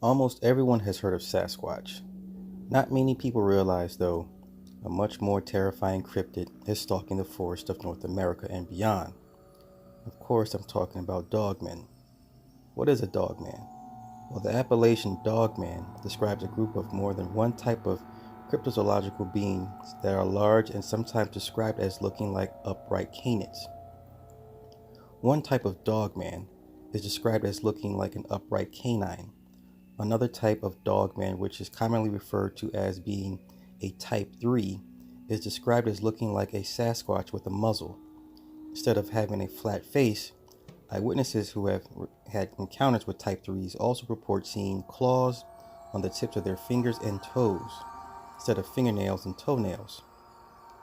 Almost everyone has heard of Sasquatch. Not many people realize, though, a much more terrifying cryptid is stalking the forests of North America and beyond. Of course, I'm talking about dogmen. What is a dogman? Well, the appellation dogman describes a group of more than one type of cryptozoological beings that are large and sometimes described as looking like upright canids. One type of dogman is described as looking like an upright canine. Another type of dogman, which is commonly referred to as being a type 3, is described as looking like a Sasquatch with a muzzle. Instead of having a flat face, eyewitnesses who have had encounters with type 3s also report seeing claws on the tips of their fingers and toes, instead of fingernails and toenails,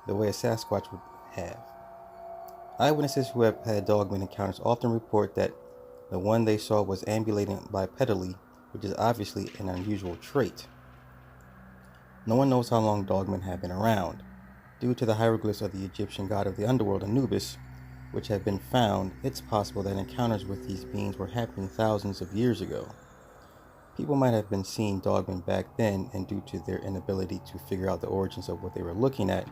the way a Sasquatch would have. Eyewitnesses who have had dogman encounters often report that the one they saw was ambulating bipedally, which is obviously an unusual trait. No one knows how long dogmen have been around. Due to the hieroglyphs of the Egyptian god of the underworld, Anubis, which have been found, it's possible that encounters with these beings were happening thousands of years ago. People might have been seeing dogmen back then, and due to their inability to figure out the origins of what they were looking at,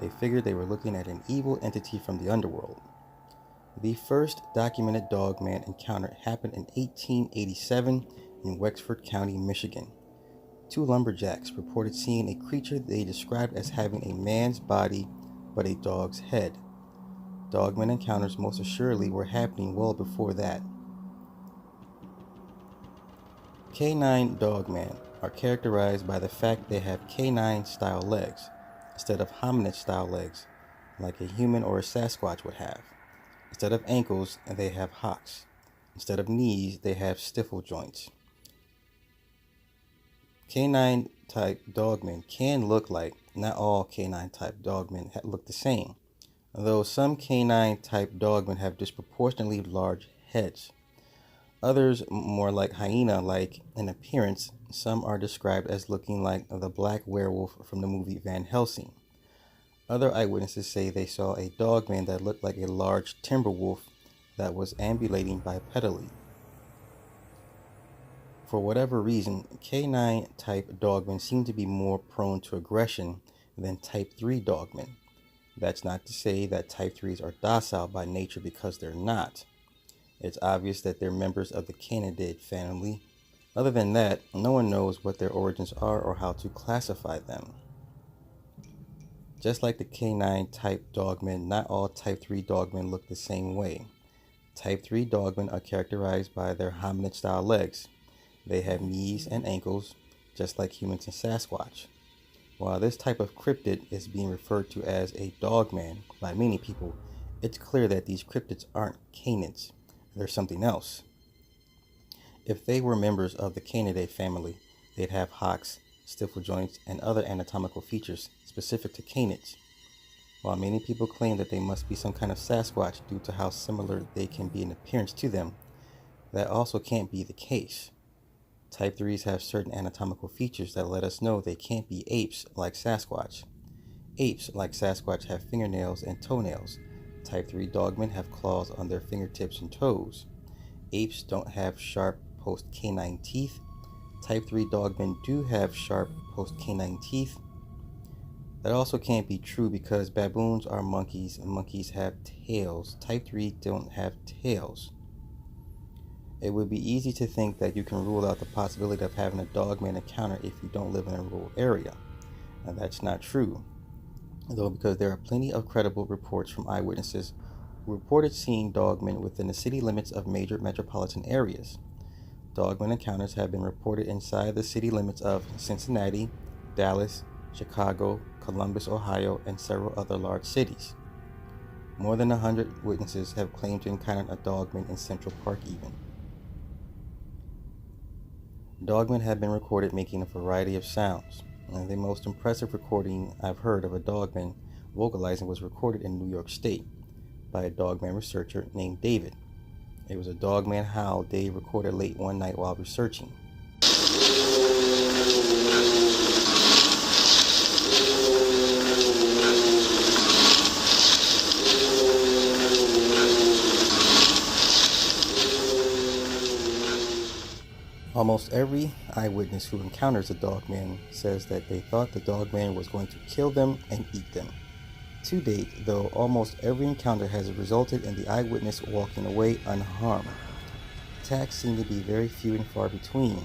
they figured they were looking at an evil entity from the underworld. The first documented dogman encounter happened in 1887 in Wexford County, Michigan. Two lumberjacks reported seeing a creature they described as having a man's body but a dog's head. Dogman encounters most assuredly were happening well before that. Canine dogmen are characterized by the fact they have canine-style legs instead of hominid-style legs like a human or a Sasquatch would have. Instead of ankles, they have hocks. Instead of knees, they have stifle joints. Canine-type dogmen can look like, not all canine-type dogmen look the same, though some canine-type dogmen have disproportionately large heads. Others, more like hyena-like in appearance, some are described as looking like the black werewolf from the movie Van Helsing. Other eyewitnesses say they saw a dogman that looked like a large timber wolf that was ambulating bipedally. For whatever reason, canine-type dogmen seem to be more prone to aggression than type 3 dogmen. That's not to say that type 3s are docile by nature, because they're not. It's obvious that they're members of the Canidae family. Other than that, no one knows what their origins are or how to classify them. Just like the canine-type dogmen, not all type 3 dogmen look the same way. Type 3 dogmen are characterized by their hominid-style legs. They have knees and ankles, just like humans and Sasquatch. While this type of cryptid is being referred to as a dogman by many people, it's clear that these cryptids aren't canids. They're something else. If they were members of the Canidae family, they'd have hocks, stifle joints, and other anatomical features specific to canids. While many people claim that they must be some kind of Sasquatch due to how similar they can be in appearance to them, that also can't be the case. Type 3s have certain anatomical features that let us know they can't be apes like Sasquatch. Apes like Sasquatch have fingernails and toenails. Type 3 dogmen have claws on their fingertips and toes. Apes don't have sharp post-canine teeth. Type 3 dogmen do have sharp post-canine teeth. That also can't be true because baboons are monkeys and monkeys have tails. Type 3 don't have tails. It would be easy to think that you can rule out the possibility of having a dogman encounter if you don't live in a rural area. And that's not true, though, because there are plenty of credible reports from eyewitnesses who reported seeing dogmen within the city limits of major metropolitan areas. Dogman encounters have been reported inside the city limits of Cincinnati, Dallas, Chicago, Columbus, Ohio, and several other large cities. More than 100 witnesses have claimed to encounter a dogman in Central Park even. Dogmen have been recorded making a variety of sounds, and the most impressive recording I've heard of a dogman vocalizing was recorded in New York State by a dogman researcher named David. It was a dogman howl Dave recorded late one night while researching. Almost every eyewitness who encounters a dogman says that they thought the dogman was going to kill them and eat them. To date, though, almost every encounter has resulted in the eyewitness walking away unharmed. Attacks seem to be very few and far between.